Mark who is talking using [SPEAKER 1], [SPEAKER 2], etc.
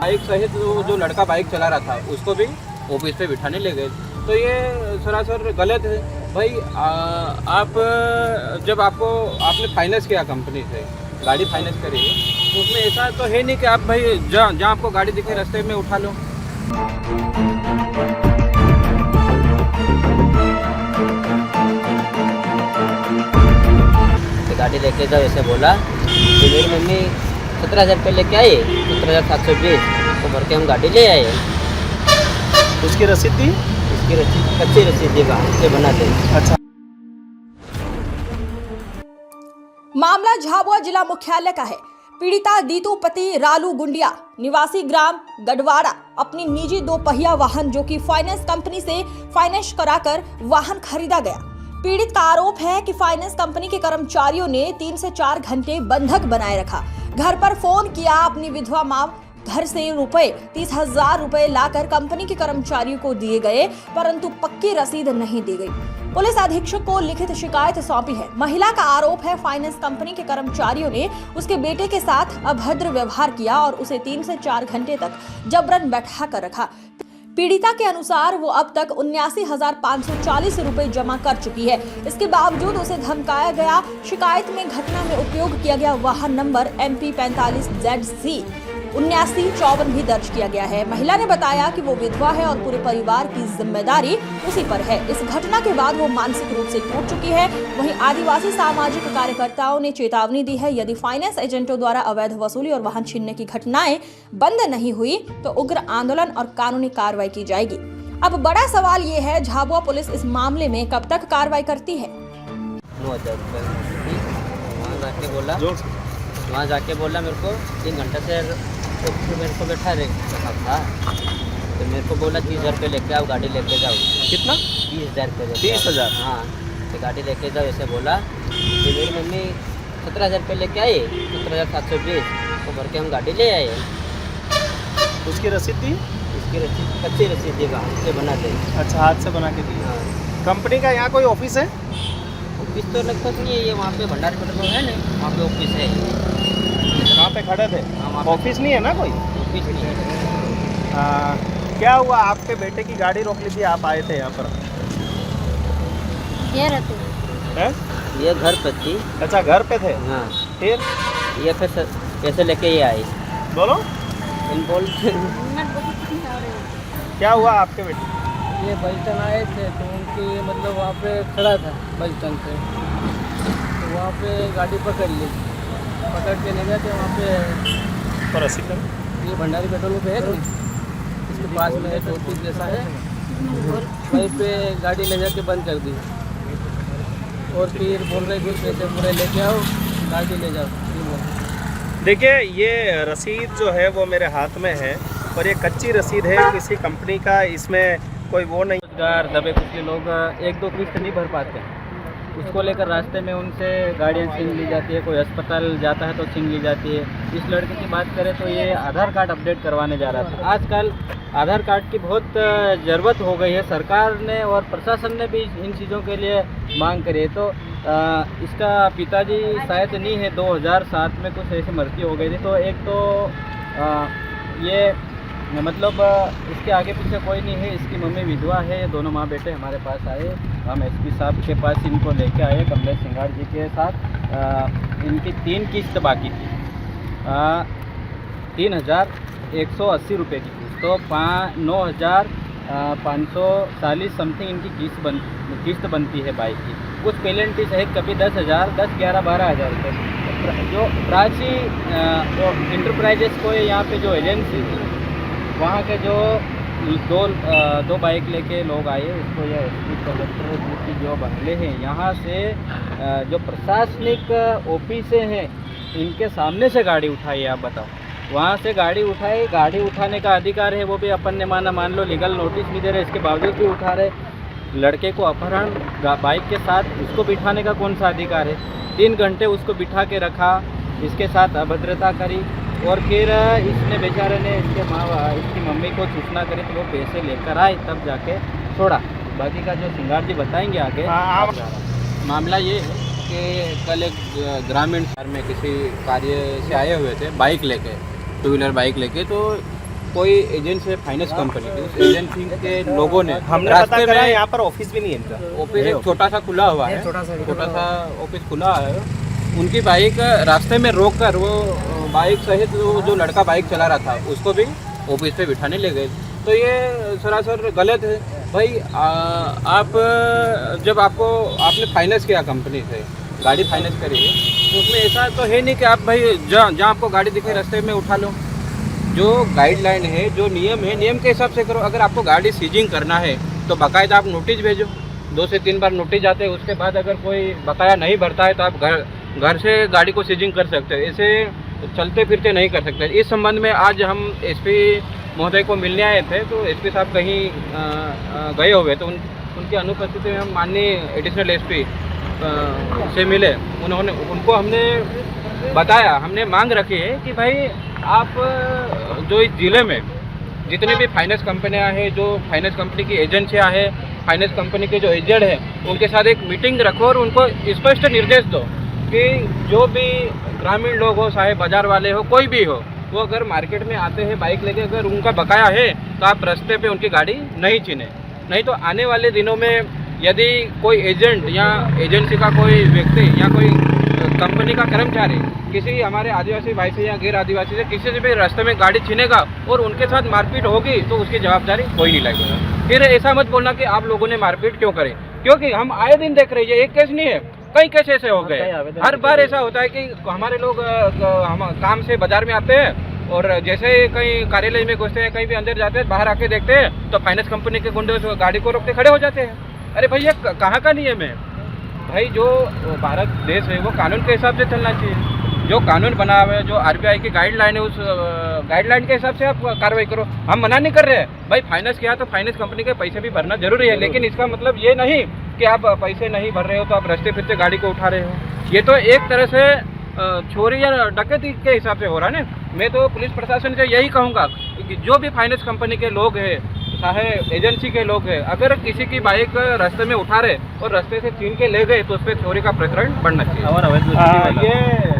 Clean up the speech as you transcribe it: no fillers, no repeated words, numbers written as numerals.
[SPEAKER 1] Bike सहित जो लड़का बाइक चला रहा था उसको भी ऑफिस पे बिठाने ले गए। तो ये सरासर गलत है भाई। आप जब आपने फाइनेंस किया कंपनी से गाड़ी फाइनेंस करी तो उसमें ऐसा तो है नहीं कि आप भाई जहाँ आपको गाड़ी दिखे रास्ते में उठा लो।
[SPEAKER 2] गाड़ी लेके जाओ ऐसे बोला। तो मेरी मम्मी 17,000 रुपये लेके आई, 17,720 तो भर के हम गाड़ी ले आए।
[SPEAKER 3] उसकी रसीद दी?
[SPEAKER 2] इसकी रसीद कच्ची रसीद दी से बना दे।
[SPEAKER 3] अच्छा।
[SPEAKER 4] मामला झाबुआ जिला मुख्यालय का है। पीड़िता दीतू पति रालू गुंडिया निवासी ग्राम गढ़वाड़ा अपनी निजी 2 पहिया वाहन जो कि फाइनेंस कंपनी से फाइनेंस कराकर वाहन खरीदा गया। पीड़ित का आरोप है कि फाइनेंस कंपनी के कर्मचारियों ने 3 से 4 घंटे बंधक बनाए रखा। घर पर फोन किया, अपनी विधवा मां घर से 30,000 रुपए लाकर कंपनी के कर्मचारियों को दिए गए, परंतु पक्की रसीद नहीं दी गई। पुलिस अधीक्षक को लिखित शिकायत सौंपी है। महिला का आरोप है फाइनेंस कंपनी के कर्मचारियों ने उसके बेटे के साथ अभद्र व्यवहार किया और उसे 3 से 4 घंटे तक जबरन बैठा कर रखा। पीड़िता के अनुसार वो अब तक 79,540 रुपए जमा कर चुकी है। इसके बावजूद उसे धमकाया गया। शिकायत में घटना में उपयोग किया गया वाहन नंबर MP 45ZC 7954 भी दर्ज किया गया है। महिला ने बताया कि वो विधवा है और पूरे परिवार की जिम्मेदारी उसी पर है। इस घटना के बाद वो मानसिक रूप से टूट चुकी है। वहीं आदिवासी सामाजिक कार्यकर्ताओं ने चेतावनी दी है, यदि फाइनेंस एजेंटों द्वारा अवैध वसूली और वाहन छीनने की घटनाएं बंद नहीं हुई तो उग्र आंदोलन और कानूनी कार्रवाई की जाएगी। अब बड़ा सवाल ये है, झाबुआ पुलिस इस मामले में कब तक कार्रवाई करती है?
[SPEAKER 2] 9,000 वहाँ जाके बोला मेरे को 3 घंटे से मेरे को बैठा रखा था। तो मेरे को बोला 30,000 रुपये लेके आओ, गाड़ी लेके जाओ।
[SPEAKER 3] कितना?
[SPEAKER 2] 30,000 रुपये।
[SPEAKER 3] 30,000?
[SPEAKER 2] हाँ, तो गाड़ी लेके जाओ ऐसे बोला। तो मेरी मम्मी 17,000 रुपये लेके आई, 17,720 तो भर के हम गाड़ी ले आए।
[SPEAKER 3] उसकी रसीद दी?
[SPEAKER 2] इसकी रसीद कच्ची रसीद दी से बना दे।
[SPEAKER 3] अच्छा, हाथ से बना के दी।
[SPEAKER 2] हाँ।
[SPEAKER 3] कंपनी का यहाँ कोई ऑफिस है?
[SPEAKER 2] ऑफिस तो लगता नहीं है, ये वहाँ पे भंडारी पेट्रोल है नहीं, वहाँ पे ऑफिस है।
[SPEAKER 3] कहाँ पे खड़े थे? ऑफिस नहीं है ना कोई?
[SPEAKER 2] ऑफिस नहीं है।
[SPEAKER 3] क्या हुआ? आपके बेटे की गाड़ी रोक ली थी, आप आए थे यहाँ पर?
[SPEAKER 5] ये रहते
[SPEAKER 3] हैं?
[SPEAKER 2] ये घर पर थी।
[SPEAKER 3] अच्छा, घर पे थे?
[SPEAKER 2] हाँ।
[SPEAKER 3] फिर
[SPEAKER 2] ये फिर कैसे लेके ये आई?
[SPEAKER 3] बोलो।
[SPEAKER 2] इन बोल
[SPEAKER 3] क्या हुआ आपके बेटे?
[SPEAKER 6] ये बजटन आए थे तो उनकी मतलब वहाँ पे खड़ा था बजटन पे, तो वहाँ पे गाड़ी पकड़ ली। पकड़ के ले गए थे वहाँ पे।
[SPEAKER 3] और रसीद
[SPEAKER 6] ये भंडारी पेट्रोल पे है नहीं, इसके पास में एक ऑफिस जैसा है, वहीं पे गाड़ी ले जाके बंद कर दी। और फिर बोल रहे कुछ पैसे पूरे लेके आओ, गाड़ी ले जाओ।
[SPEAKER 3] देखिए, ये रसीद जो है वो मेरे हाथ में है और ये कच्ची रसीद है किसी कंपनी का। इसमें कोई वो नहीं।
[SPEAKER 1] रोजगार दबे कुचले लोग 1-2 किस्त नहीं भर पाते, उसको लेकर रास्ते में उनसे गाड़ियाँ छीन ली जाती है। कोई अस्पताल जाता है तो छीन ली जाती है। इस लड़के की बात करें तो ये आधार कार्ड अपडेट करवाने जा रहा था। आजकल आधार कार्ड की बहुत ज़रूरत हो गई है। सरकार ने और प्रशासन ने भी इन चीज़ों के लिए मांग करी है। तो इसका पिताजी शायद नहीं है, 2007 में कुछ ऐसी मृत्यु हो गई थी। तो एक तो ये मतलब इसके आगे पीछे कोई नहीं है। इसकी मम्मी विधवा है। ये दोनों माँ बेटे हमारे पास आए, हम SP साहब के पास इनको लेके आए कमलेश सिंगार जी के साथ। इनकी 3 किस्त बाकी थी, 3,180 रुपये की किस्त। तो 9,540 समथिंग इनकी किस्त बनती है बाइक की। कुछ पेनल्टी सहित कभी 10,000, 10, 11, 12,000 रुपये। जो प्राची इंटरप्राइजेस को यहाँ पे जो एजेंसी थी, वहाँ के जो दो बाइक लेके लोग आए, उसको यह SP कलेक्टर की जो बंगले हैं यहाँ से जो प्रशासनिक ऑफिसें हैं इनके सामने से गाड़ी उठाई। आप बताओ, वहाँ से गाड़ी उठाई, गाड़ी उठाने का अधिकार है, वो भी अपन ने मान लो लीगल नोटिस भी दे रहे, इसके बावजूद भी उठा रहे। लड़के को अपहरण बाइक के साथ उसको बिठाने का कौन सा अधिकार है? 3 घंटे उसको बिठा के रखा, इसके साथ अभद्रता करी और फिर इसने बेचारे ने इसकी मम्मी को सूचना करी तो वो पैसे लेकर आए, तब जाके छोड़ा। बाकी का जो सिंगार जी बताएंगे आगे। मामला ये है कि कल एक ग्रामीण शहर में किसी कार्य से आए हुए थे बाइक लेके, 2 व्हीलर बाइक लेके। तो कोई एजेंसी है फाइनेंस कंपनी की, उस एजेंसी के लोगों ने
[SPEAKER 3] हमने पता
[SPEAKER 1] रास्ते
[SPEAKER 3] करा
[SPEAKER 1] में
[SPEAKER 3] यहाँ पर ऑफिस भी नहीं है इनका।
[SPEAKER 1] ऑफिस एक छोटा सा खुला हुआ है, छोटा सा ऑफिस खुला है। उनकी बाइक रास्ते में रोक कर वो बाइक सहित जो लड़का बाइक चला रहा था उसको भी ऑफिस पे बिठाने ले गए। तो ये सरासर गलत है भाई। आप जब आपने फाइनेंस किया कंपनी से, गाड़ी फाइनेंस करी है, तो उसमें ऐसा तो है नहीं कि आप भाई जहाँ आपको गाड़ी दिखे रास्ते में उठा लो। जो गाइडलाइन है, जो नियम है, नियम के हिसाब से करो। अगर आपको गाड़ी सीजिंग करना है तो बाकायदा आप नोटिस भेजो, 2 से 3 बार नोटिस जाते हैं। उसके बाद अगर कोई बकाया नहीं भरता है तो आप घर से गाड़ी को सीजिंग कर सकते हैं, ऐसे चलते फिरते नहीं कर सकते। इस संबंध में आज हम एसपी महोदय को मिलने आए थे, तो एसपी साहब कहीं गए हुए, तो उनकी अनुपस्थिति में हम माननीय एडिशनल एसपी से मिले। उनको हमने बताया, हमने मांग रखी है कि भाई आप जो इस ज़िले में जितने भी फाइनेंस कंपनियां हैं, जो फाइनेंस कंपनी की एजेंसियां हैं, फाइनेंस कंपनी के जो एजेंट हैं, उनके साथ एक मीटिंग रखो और उनको स्पष्ट निर्देश दो कि जो भी ग्रामीण लोग हो, चाहे बाजार वाले हो, कोई भी हो, वो अगर मार्केट में आते हैं बाइक लेके, अगर उनका बकाया है तो आप रास्ते पे उनकी गाड़ी नहीं छीने। नहीं तो आने वाले दिनों में यदि कोई एजेंट या एजेंसी का कोई व्यक्ति या कोई कंपनी का कर्मचारी किसी हमारे आदिवासी भाई से या गैर आदिवासी से किसी से भी रास्ते में गाड़ी छीनेगा और उनके साथ मारपीट होगी तो उसकी जवाबदारी कोई नहीं लगेगा। फिर ऐसा मत बोलना कि आप लोगों ने मारपीट क्यों करे, क्योंकि हम आए दिन देख रहे हैं, एक केस नहीं है, कई केस ऐसे हो गए। हर बार ऐसा होता है कि हमारे लोग हम काम से बाजार में आते हैं और जैसे कहीं कार्यालय में घुसते हैं, कहीं भी अंदर जाते हैं, बाहर आके देखते हैं तो फाइनेंस कंपनी के गुंडे गाड़ी को रोकते खड़े हो जाते हैं। अरे भैया कहाँ का नियम है भाई? जो भारत देश है वो कानून के हिसाब से चलना चाहिए। जो कानून बना हुआ है, जो आरबीआई की गाइडलाइन है, उस गाइडलाइन के हिसाब से आप कार्रवाई करो। हम मना नहीं कर रहे हैं भाई, फाइनेंस किया तो फाइनेंस कंपनी के पैसे भी भरना जरूरी है, लेकिन इसका मतलब ये नहीं कि आप पैसे नहीं भर रहे हो तो आप रास्ते फिरते गाड़ी को उठा रहे हो। ये तो एक तरह से चोरी या डकैती के हिसाब से हो रहा है ना। मैं तो पुलिस प्रशासन से यही कहूँगा कि जो भी फाइनेंस कंपनी के लोग हैं, चाहे एजेंसी के लोग हैं, अगर किसी की बाइक रास्ते में उठा रहे और रास्ते से छीन के ले गए तो उस पर चोरी का प्रकरण बढ़ना चाहिए।
[SPEAKER 3] ये